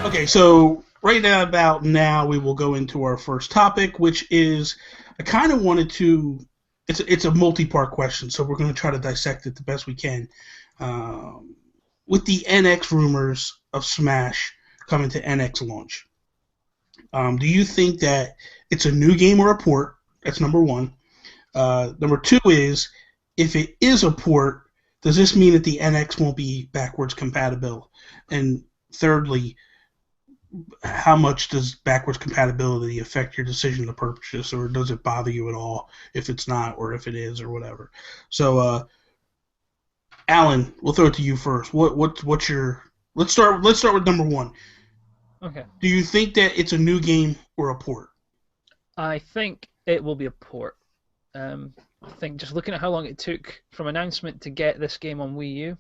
Okay, so right now, about now, we will go into our first topic, which is I kind of wanted to. It's a multi-part question, so we're going to try to dissect it the best we can. With the NX rumors of Smash coming to NX launch, do you think that it's a new game or a port? That's number one. Number two is, if it is a port, does this mean that the NX won't be backwards compatible? And thirdly, how much does backwards compatibility affect your decision to purchase, or does it bother you at all if it's not, or if it is, or whatever? So, Alan, we'll throw it to you first. What's your let's start with number one. Okay. Do you think that it's a new game or a port? I think it will be a port. I think just looking at how long it took from announcement to get this game on Wii U,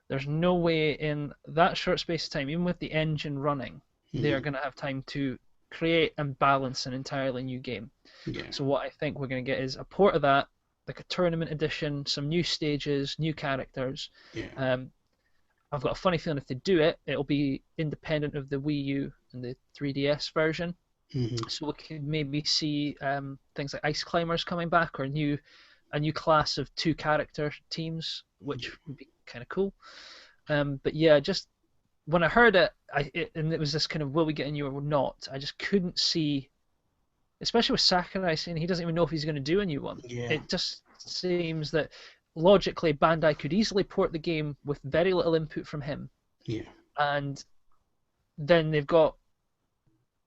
there's no way in that short space of time, even with the engine running, they are going to have time to create and balance an entirely new game. Yeah. So what I think we're going to get is a port of that, like a tournament edition, some new stages, new characters. Yeah. I've got a funny feeling if they do it, it'll be independent of the Wii U and the 3DS version. Mm-hmm. So we can maybe see things like Ice Climbers coming back, or a new class of 2 character teams, which would be kind of cool. But yeah, just when I heard it, and it was this kind of, will we get a new or not? I just couldn't see, especially with Sakurai saying he doesn't even know if he's going to do a new one. Yeah. It just seems that logically Bandai could easily port the game with very little input from him. Yeah. And then they've got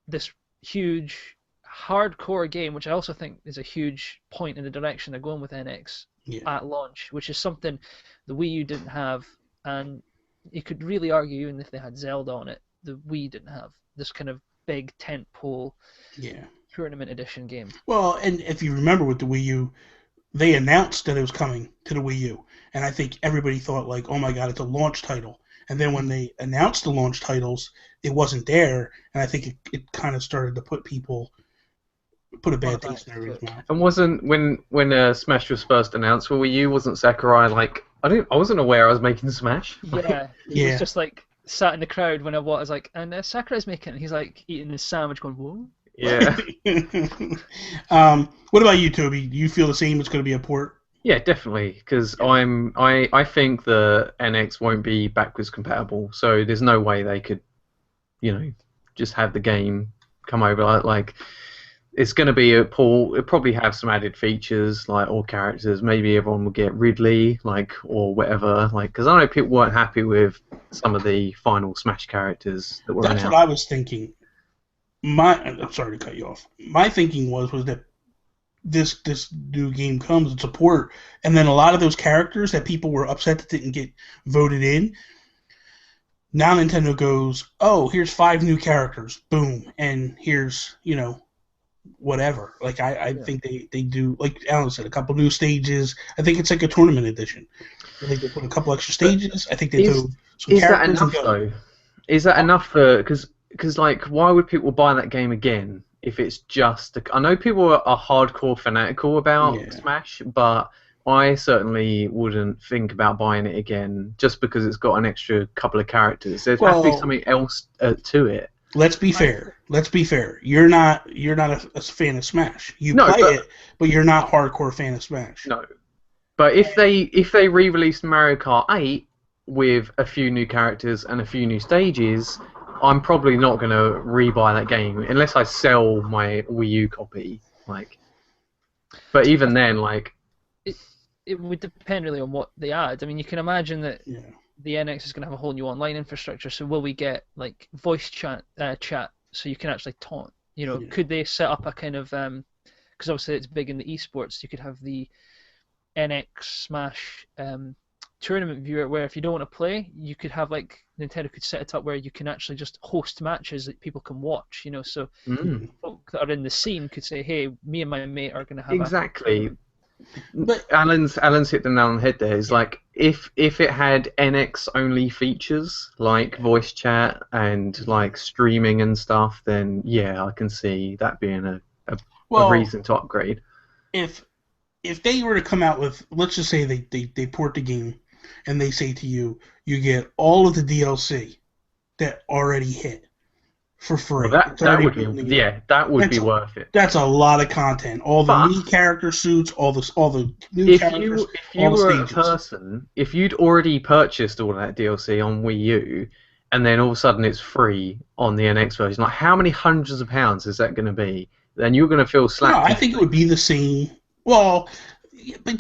this huge hardcore game, which I also think is a huge point in the direction they're going with NX at launch, which is something the Wii U didn't have, and you could really argue even if they had Zelda on it, the Wii didn't have this kind of big tentpole tournament edition game. Well, and if you remember with the Wii U, they announced that it was coming to the Wii U, and I think everybody thought like, oh my god, it's a launch title. And then when they announced the launch titles, it wasn't there, and I think it kind of started to put a bad taste in everybody's mouth. And wasn't when Smash was first announced for Wii U, wasn't Sakurai like, I wasn't aware I was making Smash? Yeah, it was just like sat in the crowd when I was like, and Sakurai's making it, and he's like eating his sandwich going, whoa. Yeah. What about you, Toby? Do you feel the same? It's going to be a port? Yeah, definitely, because I think the NX won't be backwards compatible, so there's no way they could, just have the game come over. Like it's going to be a port. It'll probably have some added features, like all characters. Maybe everyone will get Ridley, or whatever. Because I know people weren't happy with some of the final Smash characters that were announced. That's what I was thinking. I'm sorry to cut you off. My thinking was that this new game comes, it's a port, and then a lot of those characters that people were upset that didn't get voted in, now Nintendo goes, oh, here's 5 new characters, boom, and here's, whatever. Like, I think they do, like Alan said, a couple new stages. I think it's like a tournament edition. I think they put a couple extra stages. I think they do some characters. Is that enough, though? Is that enough for... Because, why would people buy that game again if it's just... I know people are hardcore fanatical about Smash, but I certainly wouldn't think about buying it again just because it's got an extra couple of characters. There's has to be something else to it. Let's be fair. You're not a fan of Smash. You play it, but you're not hardcore fan of Smash. No. But if they re-released Mario Kart 8 with a few new characters and a few new stages... I'm probably not going to rebuy that game unless I sell my Wii U copy. But even then, it would depend really on what they add. I mean, you can imagine that the NX is going to have a whole new online infrastructure. So will we get voice chat so you can actually taunt? Could they set up a kind of because obviously it's big in the esports. You could have the NX Smash tournament viewer where if you don't want to play, you could have Nintendo could set it up where you can actually just host matches that people can watch, so folk that are in the scene could say, hey, me and my mate are going to have exactly. But Alan's hit the nail on the head there. Is if it had NX only features like voice chat and streaming and stuff, then I can see that being a reason to upgrade. If if they were to come out with, let's just say they port the game, and they say to you, you get all of the DLC that already hit for free. Well, that would be worth it. That's a lot of content. All the new character suits, all the new characters. If you were a person, if you'd already purchased all that DLC on Wii U, and then all of a sudden it's free on the NX version, like how many hundreds of pounds is that going to be? Then you're going to feel slapped. No, I think it would be the same. Well, but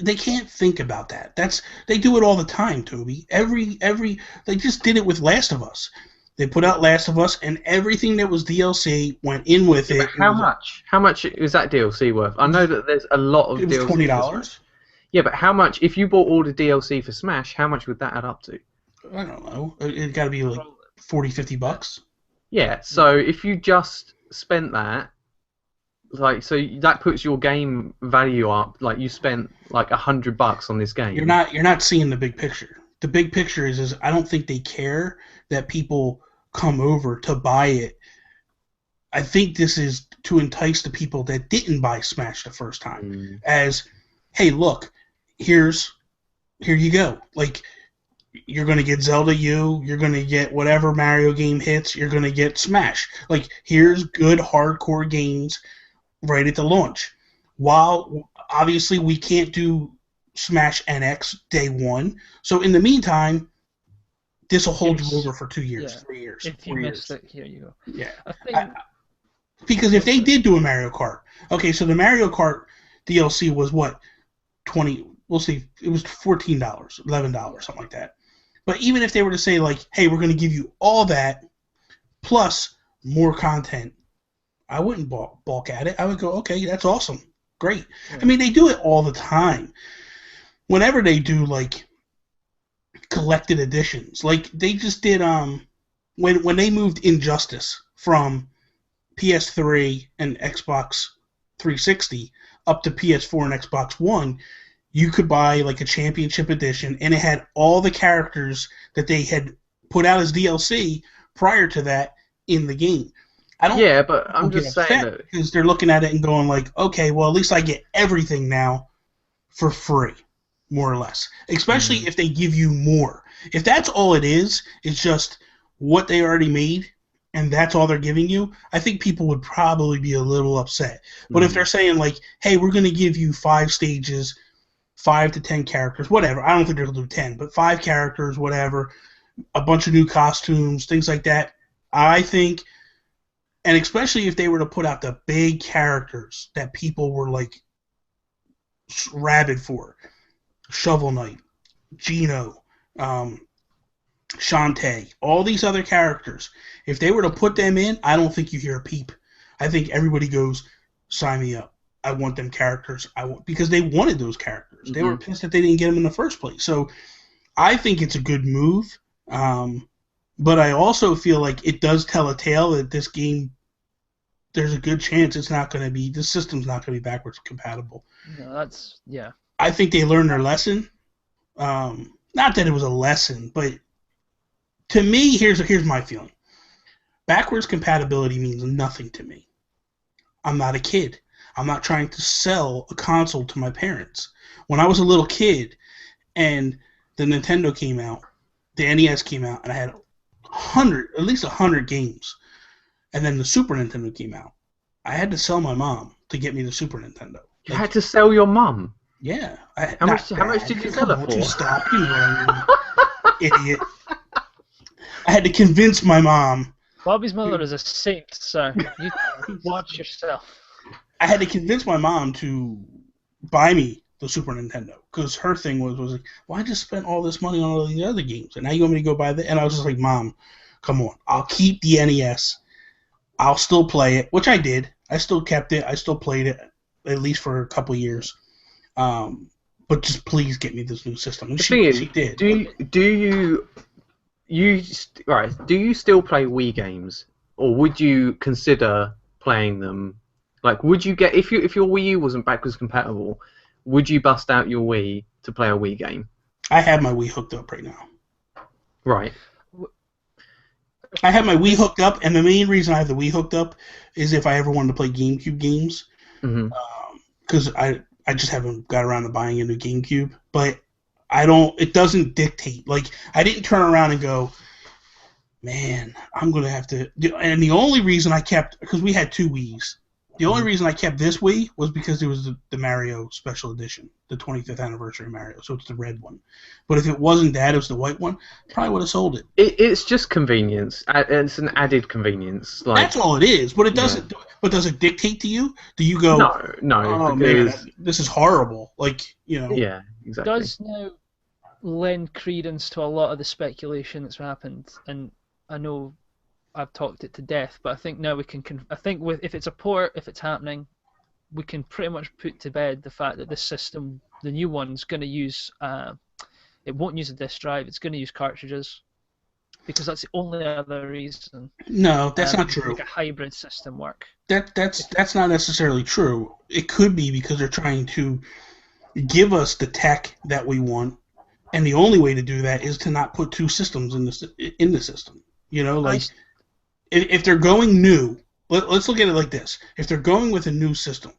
they can't think about that. They do it all the time, Toby. They just did it with Last of Us. They put out Last of Us, and everything that was DLC went in with it. How much? How much is that DLC worth? I know that there's a lot of DLC. It was $20. Yeah, but how much? If you bought all the DLC for Smash, how much would that add up to? I don't know. It got to be like $40-$50. Yeah. So if you just spent that, like, so that puts your game value up. Like you spent like $100 on this game. You're not seeing the big picture. The big picture is I don't think they care that people come over to buy it. I think this is to entice the people that didn't buy Smash the first time. As, hey, look, here you go. Like, you're going to get Zelda U, you're going to get whatever Mario game hits, you're going to get Smash. Like, here's good hardcore games right at the launch. While, obviously, we can't do Smash NX day one, so in the meantime, this will hold you over for 2 years, 3 years. If you missed it, here you go. Yeah. Because if they did do a Mario Kart, okay, so the Mario Kart DLC was what? 20, we'll see, it was $14, $11, something like that. But even if they were to say, like, hey, we're going to give you all that, plus more content, I wouldn't balk at it. I would go, okay, that's awesome. Great. Yeah. I mean, they do it all the time. Whenever they do, like, collected editions. Like, they just did, when they moved Injustice from PS3 and Xbox 360 up to PS4 and Xbox One, you could buy like a championship edition, and it had all the characters that they had put out as DLC prior to that in the game. But I'm just saying that because they're looking at it and going like, okay, well, at least I get everything now for free, more or less. Especially if they give you more. If that's all it is just what they already made, and that's all they're giving you, I think people would probably be a little upset. But if they're saying like, hey, we're going to give you 5 stages, 5 to 10 characters, whatever. I don't think they'll do 10, but 5 characters, whatever, a bunch of new costumes, things like that. I think, and especially if they were to put out the big characters that people were like rabid for, Shovel Knight, Gino, Shantae, all these other characters, if they were to put them in, I don't think you hear a peep. I think everybody goes, sign me up. I want them characters. Because they wanted those characters. They were pissed that they didn't get them in the first place. So I think it's a good move. But I also feel like it does tell a tale that this game, there's a good chance this system's not going to be backwards compatible. No, I think they learned their lesson. Not that it was a lesson, but to me, here's my feeling. Backwards compatibility means nothing to me. I'm not a kid. I'm not trying to sell a console to my parents. When I was a little kid and the Nintendo came out, the NES came out, and I had at least 100 games, and then the Super Nintendo came out, I had to sell my mom to get me the Super Nintendo. You had to sell your mom? Yeah. How much did you sell it for? Won't you stop? You know what I mean, idiot. I had to convince my mom. Bobby's mother is a saint, so you watch yourself. I had to convince my mom to buy me the Super Nintendo because her thing was like, well, I just spent all this money on all these other games, and now you want me to go buy that? And I was just like, Mom, come on. I'll keep the NES. I'll still play it, which I did. I still kept it. I still played it at least for a couple years. But just please get me this new system. And she did. Do you still play Wii games, or would you consider playing them? Like, would you get if your Wii U wasn't backwards compatible, would you bust out your Wii to play a Wii game? I have my Wii hooked up right now. Right. I have my Wii hooked up, and the main reason I have the Wii hooked up is if I ever wanted to play GameCube games, because I I just haven't got around to buying a new GameCube. But it doesn't dictate. Like, I didn't turn around and go, man, I'm going to have to. And the only reason I kept, because we had 2 Wiis, the only reason I kept this Wii was because it was the Mario Special Edition, the 25th anniversary Mario, so it's the red one. But if it wasn't that, it was the white one, probably would have sold it. It's just convenience. It's an added convenience. Like, that's all it is. But it doesn't. Yeah. But does it dictate to you? Do you go? No. Oh man, this is horrible. Like, you know. Yeah, exactly. It does now lend credence to a lot of the speculation that's happened, and I know I've talked it to death, but I think now we can. I think if it's a port, if it's happening, we can pretty much put to bed the fact that this system, the new one's going to use. It won't use a disk drive. It's going to use cartridges, because that's the only other reason. No, that's not true. Make a hybrid system work. That's not necessarily true. It could be because they're trying to give us the tech that we want, and the only way to do that is to not put 2 systems in the system. You know, like. If they're going new, let's look at it like this. If they're going with a new system,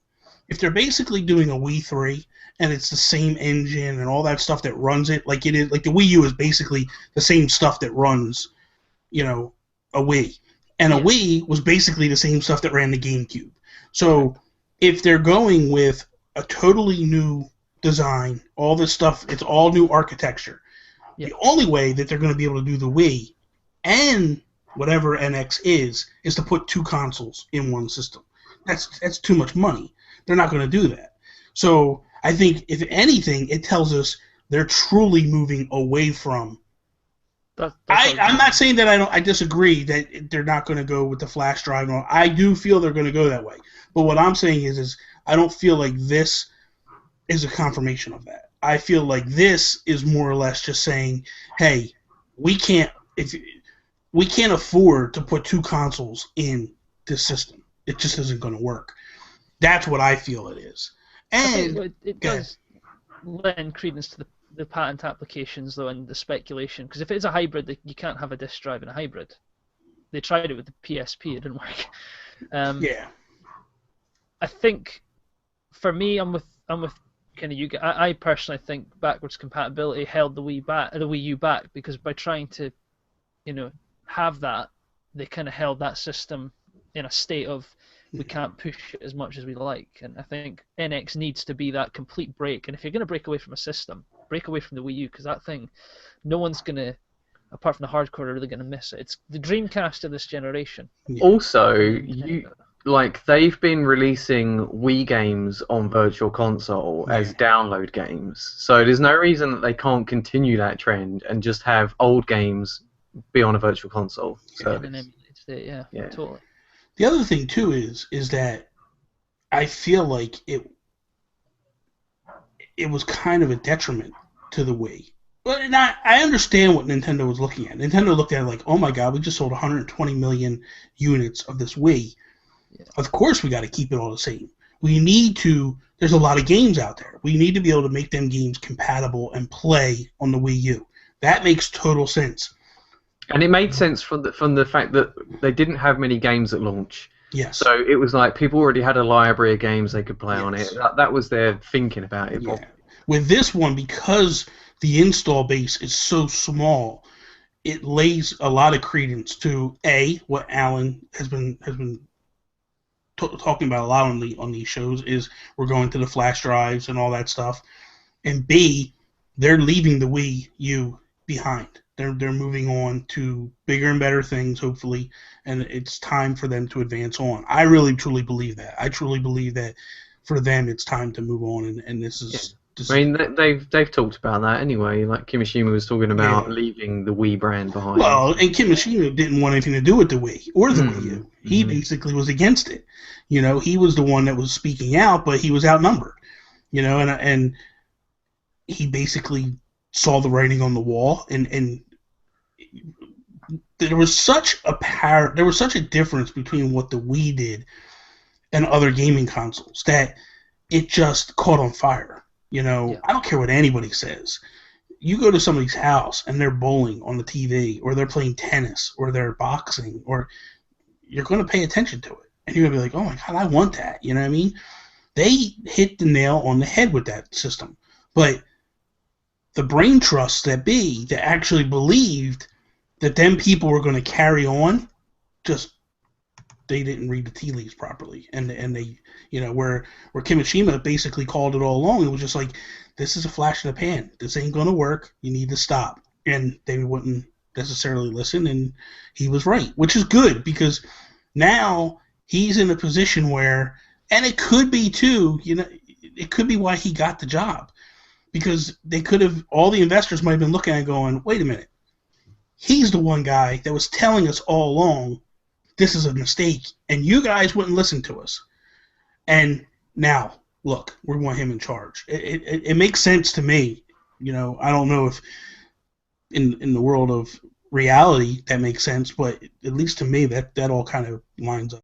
if they're basically doing a Wii 3 and it's the same engine and all that stuff that runs it, like it is, like the Wii U is basically the same stuff that runs, you know, a Wii. And a Wii was basically the same stuff that ran the GameCube. So if they're going with a totally new design, all this stuff, it's all new architecture. The only way that they're going to be able to do the Wii and whatever NX is to put 2 consoles in one system. That's too much money. They're not going to do that. So I think, if anything, it tells us they're truly moving away from. I'm not saying that I disagree that they're not going to go with the flash drive. I do feel they're going to go that way. But what I'm saying is I don't feel like this is a confirmation of that. I feel like this is more or less just saying, hey, we can't afford to put 2 consoles in this system. It just isn't going to work. That's what I feel it is. And it does lend credence to the patent applications, though, and the speculation. Because if it's a hybrid, you can't have a disk drive in a hybrid. They tried it with the PSP. It didn't work. Yeah. I think, for me, I'm with kind of you. I personally think backwards compatibility held the Wii U back, because by trying to, have that, they kind of held that system in a state of, we can't push it as much as we like. And I think NX needs to be that complete break. And if you're going to break away from a system, break away from the Wii U, because that thing, no one's going to, apart from the hardcore, are really going to miss it. It's the Dreamcast of this generation. Also, they've been releasing Wii games on Virtual Console as download games. So there's no reason that they can't continue that trend and just have old games be on a Virtual Console. So yeah, totally. The other thing too is that I feel like it was kind of a detriment to the Wii. But I understand what Nintendo was looking at. Nintendo looked at it like, oh my god, we just sold 120 million units of this Wii. Yeah. Of course we got to keep it all the same. We need to. There's a lot of games out there. We need to be able to make them games compatible and play on the Wii U. That makes total sense. And it made sense from the fact that they didn't have many games at launch. Yes. So it was like people already had a library of games they could play on it. That was their thinking about it. Yeah. With this one, because the install base is so small, it lays a lot of credence to what Allan has been talking about a lot on these shows, is we're going to the flash drives and all that stuff, and B, they're leaving the Wii U behind. They're moving on to bigger and better things, hopefully, and it's time for them to advance on. I really, truly believe that. I truly believe that for them, it's time to move on, and this is... I mean, they've talked about that anyway. Like Kimishima was talking about leaving the Wii brand behind. Well, and Kimishima didn't want anything to do with the Wii or the Wii U. He basically was against it. He was the one that was speaking out, but he was outnumbered. And he basically saw the writing on the wall, and there was such a difference between what the Wii did and other gaming consoles that it just caught on fire. I don't care what anybody says. You go to somebody's house and they're bowling on the TV, or they're playing tennis, or they're boxing, or you're going to pay attention to it. And you're going to be like, oh my God, I want that. You know what I mean? they hit the nail on the head with that system. But the brain trusts that actually believed that them people were going to carry on, just they didn't read the tea leaves properly, and they, where Kimishima basically called it all along. It was just like, this is a flash in the pan. This ain't going to work. You need to stop. And they wouldn't necessarily listen, and he was right, which is good, because now he's in a position where, and it could be too, it could be why he got the job, because they could have, all the investors might have been looking at it going, wait a minute, he's the one guy that was telling us all along this is a mistake, and you guys wouldn't listen to us. And now, look, we want him in charge. It makes sense to me. I don't know if in the world of reality that makes sense, but at least to me, that all kind of lines up.